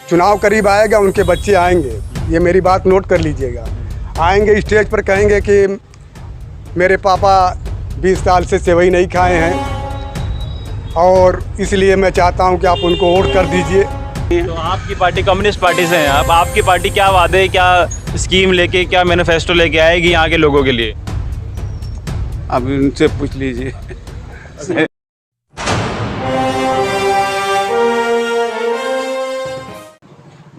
चुनाव करीब आएगा, उनके बच्चे आएंगे, ये मेरी बात नोट कर लीजिएगा। आएंगे स्टेज पर कहेंगे कि मेरे पापा 20 साल से सेवई नहीं खाए हैं और इसलिए मैं चाहता हूं कि आप उनको वोट कर दीजिए। तो आपकी पार्टी कम्युनिस्ट पार्टी से हैं आप, आपकी पार्टी क्या वादे, क्या स्कीम लेके, क्या मैनिफेस्टो लेके आएगी यहाँ के लोगों के लिए? अब उनसे पूछ लीजिए।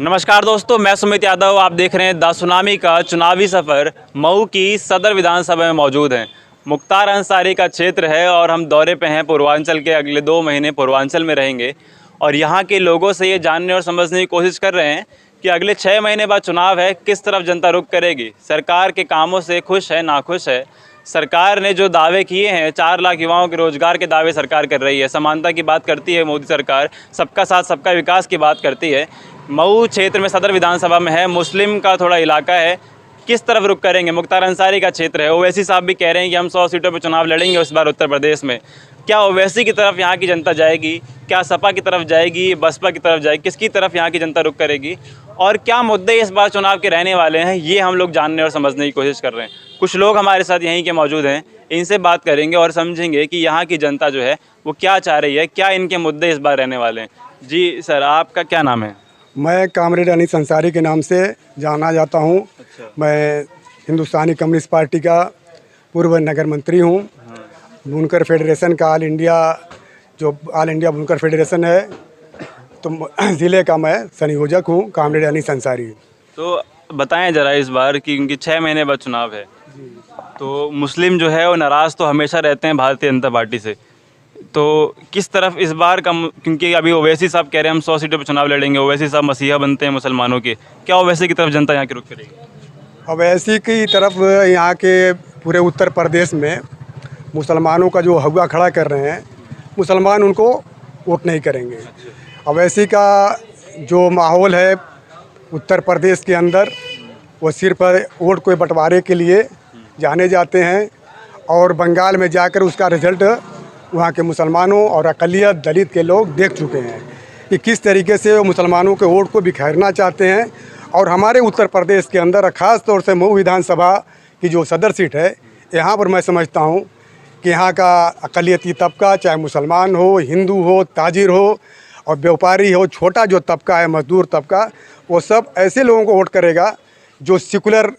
नमस्कार दोस्तों, मैं सुमित यादव, आप देख रहे हैं द सुनामी का चुनावी सफ़र। मऊ की सदर विधानसभा में मौजूद हैं। मुख्तार अंसारी का क्षेत्र है और हम दौरे पे हैं पूर्वांचल के। अगले 2 महीने पूर्वांचल में रहेंगे और यहाँ के लोगों से ये जानने और समझने की कोशिश कर रहे हैं कि अगले 6 महीने बाद चुनाव है, किस तरफ जनता रुख करेगी, सरकार के कामों से खुश है, नाखुश है। सरकार ने जो दावे किए हैं, 4 लाख युवाओं के रोजगार के दावे सरकार कर रही है, समानता की बात करती है मोदी सरकार, सबका साथ सबका विकास की बात करती है। मऊ क्षेत्र में सदर विधानसभा में है, मुस्लिम का थोड़ा इलाका है, किस तरफ रुख करेंगे? मुख्तार अंसारी का क्षेत्र है। ओवैसी साहब भी कह रहे हैं कि हम 100 सीटों पर चुनाव लड़ेंगे इस बार उत्तर प्रदेश में। क्या ओवैसी की तरफ यहाँ की जनता जाएगी? क्या सपा की तरफ जाएगी? बसपा की तरफ जाएगी? किसकी तरफ यहाँ की जनता रुख करेगी? और क्या मुद्दे इस बार चुनाव के रहने वाले हैं, ये हम लोग जानने और समझने की कोशिश कर रहे हैं। कुछ लोग हमारे साथ यहीं के मौजूद हैं, इनसे बात करेंगे और समझेंगे कि यहाँ की जनता जो है वो क्या चाह रही है, क्या इनके मुद्दे इस बार रहने वाले हैं। जी सर, आपका क्या नाम है? मैं कामरेड अनीस अंसारी के नाम से जाना जाता हूं। अच्छा। मैं हिंदुस्तानी कम्युनिस्ट पार्टी का पूर्व नगर मंत्री हूं। बुनकर फेडरेशन का ऑल इंडिया बुनकर फेडरेशन है, तो ज़िले का मैं संयोजक हूं, कामरेड अनीस अंसारी। तो बताएं ज़रा इस बार कि क्योंकि 6 महीने बाद चुनाव है, तो मुस्लिम जो है वो नाराज़ तो हमेशा रहते हैं भारतीय जनता पार्टी से, तो किस तरफ इस बार का, क्योंकि अभी ओवैसी साहब कह रहे हैं हम 100 सीटों पर चुनाव लड़ेंगे, ओवैसी साहब मसीहा बनते हैं मुसलमानों के, क्या ओवैसी की तरफ जनता यहाँ की रुख करेगी? ओवैसी की तरफ यहाँ के पूरे उत्तर प्रदेश में मुसलमानों का जो हवा खड़ा कर रहे हैं, मुसलमान उनको वोट नहीं करेंगे। ओवैसी का जो माहौल है उत्तर प्रदेश के अंदर, वो सिर्फ वोट को बंटवारे के लिए जाने जाते हैं और बंगाल में जाकर उसका रिजल्ट वहाँ के मुसलमानों और अक़लियत दलित के लोग देख चुके हैं कि किस तरीके से वो मुसलमानों के वोट को बिखेरना चाहते हैं। और हमारे उत्तर प्रदेश के अंदर ख़ास तौर से मऊ विधानसभा की जो सदर सीट है, यहाँ पर मैं समझता हूँ कि यहाँ का अक़लियती तबका, चाहे मुसलमान हो, हिंदू हो, ताजिर हो और व्यापारी हो, छोटा जो तबका है मजदूर तबका, वो सब ऐसे लोगों को वोट करेगा जो सेकुलर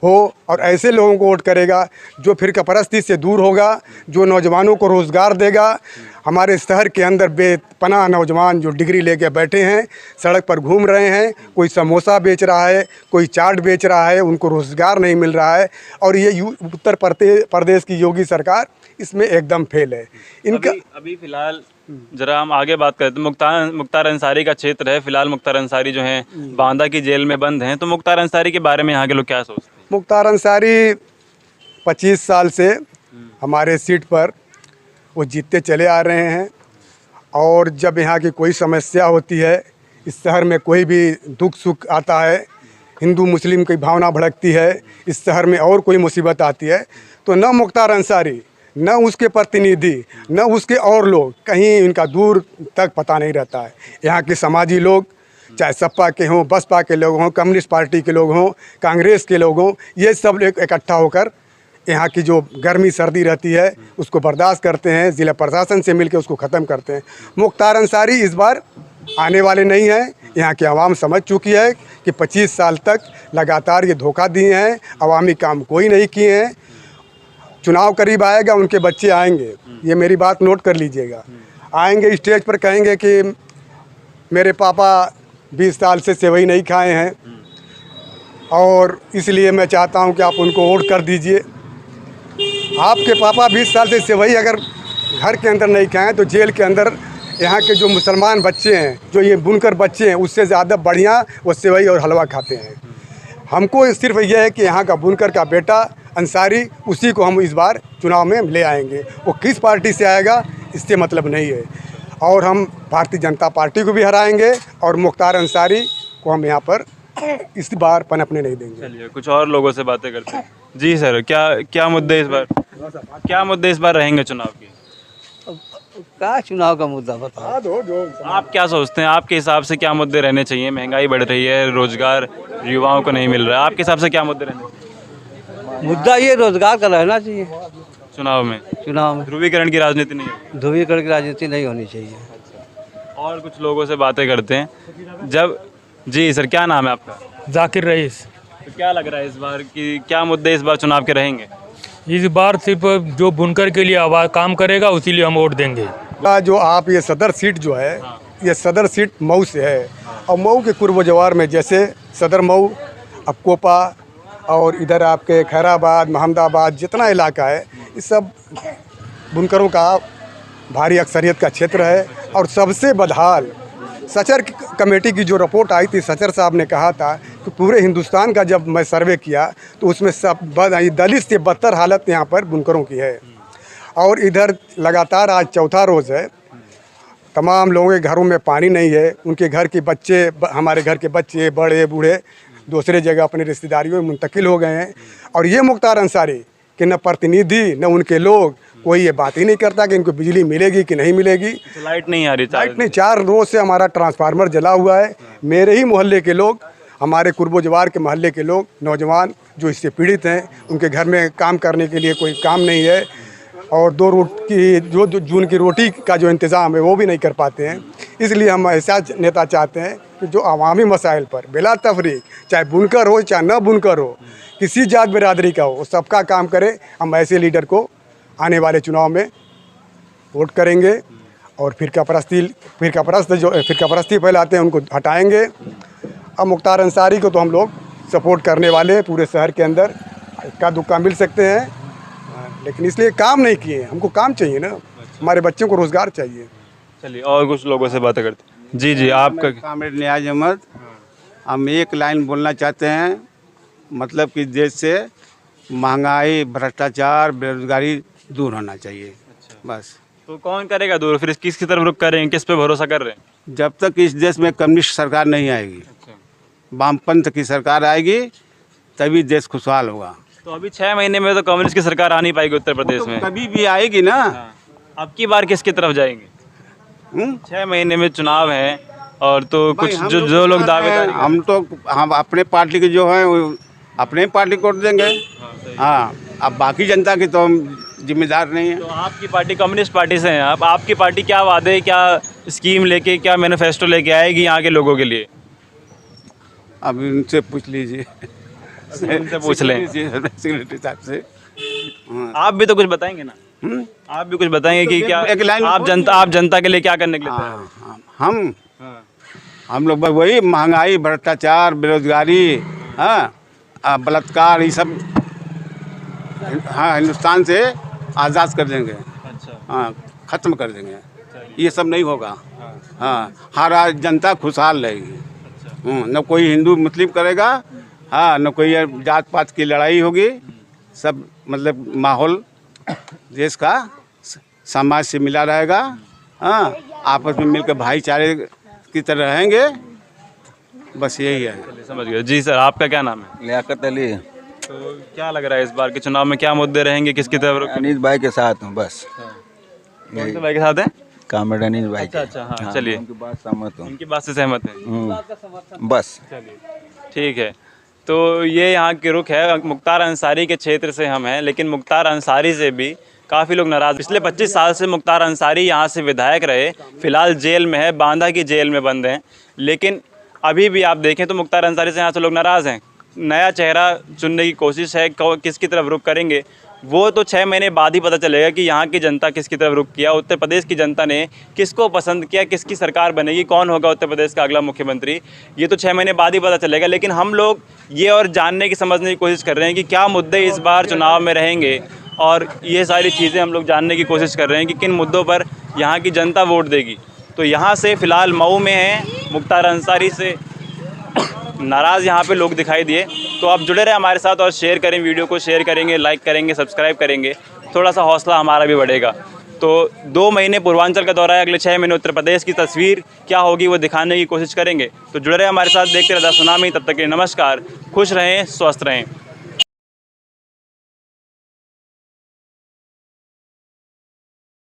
हो और ऐसे लोगों को वोट करेगा जो फिरका परस्ती से दूर होगा, जो नौजवानों को रोज़गार देगा। हमारे शहर के अंदर बेपनाह नौजवान जो डिग्री लेके बैठे हैं, सड़क पर घूम रहे हैं, कोई समोसा बेच रहा है, कोई चाट बेच रहा है, उनको रोज़गार नहीं मिल रहा है। और ये उत्तर प्रदेश की योगी सरकार इसमें एकदम फेल है। इनका अभी फ़िलहाल जरा हम आगे बात करते हैं। मुख्तार अंसारी का क्षेत्र है, फ़िलहाल मुख्तार अंसारी जो हैं बांदा की जेल में बंद हैं, तो मुख्तार अंसारी के बारे में यहाँ के लोग क्या सोचते हैं? मुख्तार अंसारी 25 साल से हमारे सीट पर वो जीतते चले आ रहे हैं और जब यहाँ की कोई समस्या होती है, इस शहर में कोई भी दुख सुख आता है, हिंदू मुस्लिम की भावना भड़कती है, इस शहर में और कोई मुसीबत आती है, तो न मुख्तार अंसारी, न उसके प्रतिनिधि, न उसके और लोग, कहीं इनका दूर तक पता नहीं रहता है। यहाँ के समाजी लोग, चाहे सपा के हों, बसपा के लोग हों, कम्युनिस्ट पार्टी के लोग हों, कांग्रेस के लोग हों, ये सब लोग इकट्ठा होकर यहाँ की जो गर्मी सर्दी रहती है उसको बर्दाश्त करते हैं, ज़िला प्रशासन से मिलकर उसको ख़त्म करते हैं। मुख्तार अंसारी इस बार आने वाले नहीं हैं। यहाँ की आवाम समझ चुकी है कि 25 साल तक लगातार ये धोखा दिए हैं, अवामी काम कोई नहीं किए हैं। चुनाव करीब आएगा, उनके बच्चे आएंगे, ये मेरी बात नोट कर लीजिएगा। आएंगे स्टेज पर कहेंगे कि मेरे पापा 20 साल से सेवई नहीं खाए हैं और इसलिए मैं चाहता हूं कि आप उनको वोट कर दीजिए। आपके पापा 20 साल से सेवई अगर घर के अंदर नहीं खाएं तो जेल के अंदर यहाँ के जो मुसलमान बच्चे हैं, जो ये बुनकर बच्चे हैं, उससे ज़्यादा बढ़िया वो सेवई और हलवा खाते हैं। हमको सिर्फ यह है कि यहाँ का बुनकर का बेटा अंसारी, उसी को हम इस बार चुनाव में ले आएंगे। वो किस पार्टी से आएगा इससे मतलब नहीं है। और हम भारतीय जनता पार्टी को भी हराएंगे और मुख्तार अंसारी को हम यहाँ पर इस बार पनपने नहीं देंगे। चलिए कुछ और लोगों से बातें करते हैं। जी सर, क्या मुद्दे इस बार रहेंगे चुनाव के? क्या चुनाव का मुद्दा बताओ। आप क्या सोचते हैं, आपके हिसाब से क्या मुद्दे रहने चाहिए? महंगाई बढ़ रही है, रोजगार युवाओं को नहीं मिल रहा है, आपके हिसाब से क्या मुद्दे रहने चाहिए मुद्दा ये रोजगार का रहना चाहिए चुनाव में? चुनाव में। ध्रुवीकरण की राजनीति नहीं है। ध्रुवीकरण की राजनीति नहीं होनी चाहिए। और कुछ लोगों से बातें करते हैं। जब जी सर, क्या नाम है आपका? जाकिर रईस। तो क्या लग रहा है इस बार कि क्या मुद्दे इस बार चुनाव के रहेंगे? इस बार सिर्फ जो बुनकर के लिए आवाज काम करेगा उसी लिए हम वोट देंगे। जो आप ये सदर सीट जो है, ये सदर सीट मऊ से है और मऊ के पूर्व जवार में जैसे सदर मऊ, अकोपा और इधर आपके खैराबाद, महमदाबाद जितना इलाका है, ये सब बुनकरों का भारी अक्सरियत का क्षेत्र है। और सबसे बदहाल सचर कमेटी की जो रिपोर्ट आई थी, सचर साहब ने कहा था कि पूरे हिंदुस्तान का जब मैं सर्वे किया तो उसमें सब दलित से बदतर हालत यहाँ पर बुनकरों की है। और इधर लगातार आज चौथा रोज़ है, तमाम लोगों के घरों में पानी नहीं है। उनके घर के बच्चे, हमारे घर के बच्चे बड़े बूढ़े दूसरे जगह अपनी रिश्तेदारियों में मुंतकिल हो गए हैं। और ये मुख्तार अंसारी कि न प्रतिनिधि न उनके लोग कोई ये बात ही नहीं करता कि इनको बिजली मिलेगी कि नहीं मिलेगी। लाइट नहीं आ रही, लाइट नहीं, 4 रोज से हमारा ट्रांसफार्मर जला हुआ है। मेरे ही मोहल्ले के लोग, हमारे कुर्बो जवार के मोहल्ले के लोग, नौजवान जो इससे पीड़ित हैं, उनके घर में काम करने के लिए कोई काम नहीं है और 2 रोट की जो जून की रोटी का जो इंतज़ाम है वो भी नहीं कर पाते हैं। इसलिए हम ऐसा नेता चाहते हैं कि जो अवामी मसाइल पर बिला तफरीक, चाहे बुनकर हो चाहे न बुनकर हो, किसी जात बिरादरी का हो, वो सबका काम करे। हम ऐसे लीडर को आने वाले चुनाव में वोट करेंगे और फिरकापरस्ती फैलाते हैं उनको हटाएंगे। अब मुख्तार अंसारी को तो हम लोग सपोर्ट करने वाले हैं पूरे शहर के अंदर। इक्का दुक्का मिल सकते हैं, लेकिन इसलिए काम नहीं किए। हमको काम चाहिए ना, हमारे बच्चों को रोज़गार चाहिए। चलिए और कुछ लोगों से बातें करते हैं। जी आपका? कामरेड नियाज अहमद। हम एक लाइन बोलना चाहते हैं, मतलब कि देश से महंगाई, भ्रष्टाचार, बेरोजगारी दूर होना चाहिए। बस। तो कौन करेगा दूर? फिर किसकी तरफ रुख करेंगे, किस पे भरोसा कर रहे हैं? जब तक इस देश में कम्युनिस्ट सरकार नहीं आएगी, वामपंथ की सरकार आएगी, तभी देश खुशहाल होगा। तो अभी 6 महीने में तो कम्युनिस्ट की सरकार आ नहीं पाएगी उत्तर प्रदेश में। कभी भी आएगी ना। अब की बार किसकी तरफ जाएंगे? 6 महीने में चुनाव है और तो कुछ जो लोग दावेदार, हम अपने पार्टी के जो हैं वो अपने पार्टी को वोट देंगे। हाँ, अब बाकी जनता की तो हम जिम्मेदार नहीं है। तो आपकी पार्टी कम्युनिस्ट पार्टी से हैं आप, आपकी पार्टी क्या वादे, क्या स्कीम लेके, क्या मैनिफेस्टो लेके आएगी यहाँ के लोगों के लिए? अब इनसे पूछ लीजिए, इनसे पूछ लें। सेक्रेटरी साहब से। आप भी तो कुछ बताएंगे ना? आप भी कुछ बताएंगे कि क्या एक लाइन आप जनता के लिए क्या करने के लिए तैयार हैं? हम लोग बस वही महंगाई, भ्रष्टाचार, बेरोजगारी, हाँ, बलात्कार, ये सब हाँ हिंदुस्तान से आज़ाद कर देंगे। अच्छा। हाँ, ख़त्म कर देंगे। ये सब नहीं होगा। हाँ, हर जनता खुशहाल रहेगी। न कोई हिंदू मुस्लिम करेगा, हाँ, न कोई जात पात की लड़ाई होगी। सब मतलब माहौल देश का समाज से मिला रहेगा। हाँ, आपस में मिलकर भाईचारे की तरह रहेंगे। बस यही है। समझ गए। जी सर, आपका क्या नाम है? लियाकत अली। तो क्या लग रहा है इस बार के चुनाव में क्या मुद्दे रहेंगे, किसकी तरफ? अनीस भाई के साथ हूँ बस। कौन से भाई के साथ हैं? कामरेड अनीस भाई के। अच्छा, हाँ, चलिए। उनकी बात सहमत हूँ। उनकी बात से सहमत हैं? बस। चलिए, ठीक है। तो ये यहाँ की रुख है। मुख्तार अंसारी के क्षेत्र से हम हैं, लेकिन मुख्तार अंसारी से भी काफ़ी लोग नाराज़। पिछले 25 साल से मुख्तार अंसारी यहाँ से विधायक रहे, फ़िलहाल जेल में है, बांदा की जेल में बंद हैं। लेकिन अभी भी आप देखें तो मुख्तार अंसारी से यहाँ से लोग नाराज़ हैं। नया चेहरा चुनने की कोशिश है, किसकी तरफ रुख करेंगे वो तो 6 महीने बाद ही पता चलेगा कि यहाँ की जनता किसकी तरफ रुख किया, उत्तर प्रदेश की जनता ने किसको पसंद किया, किसकी सरकार बनेगी, कौन होगा उत्तर प्रदेश का अगला मुख्यमंत्री, ये तो 6 महीने बाद ही पता चलेगा। लेकिन हम लोग ये और जानने की, समझने की कोशिश कर रहे हैं कि क्या मुद्दे इस बार चुनाव में रहेंगे, और ये सारी चीज़ें हम लोग जानने की कोशिश कर रहे हैं कि किन मुद्दों पर यहाँ की जनता वोट देगी। तो यहाँ से फ़िलहाल मऊ में हैं, मुख्तार अंसारी से नाराज़ यहाँ पे लोग दिखाई दिए। तो आप जुड़े रहे हमारे साथ और शेयर करें, वीडियो को शेयर करेंगे, लाइक करेंगे, सब्सक्राइब करेंगे, थोड़ा सा हौसला हमारा भी बढ़ेगा। तो 2 महीने पूर्वांचल का दौरा है, अगले 6 महीने उत्तर प्रदेश की तस्वीर क्या होगी वो दिखाने की कोशिश करेंगे। तो जुड़े रहे हमारे साथ, देखते रहे द सुनामी। तब तक के लिए नमस्कार, खुश रहें, स्वस्थ रहें।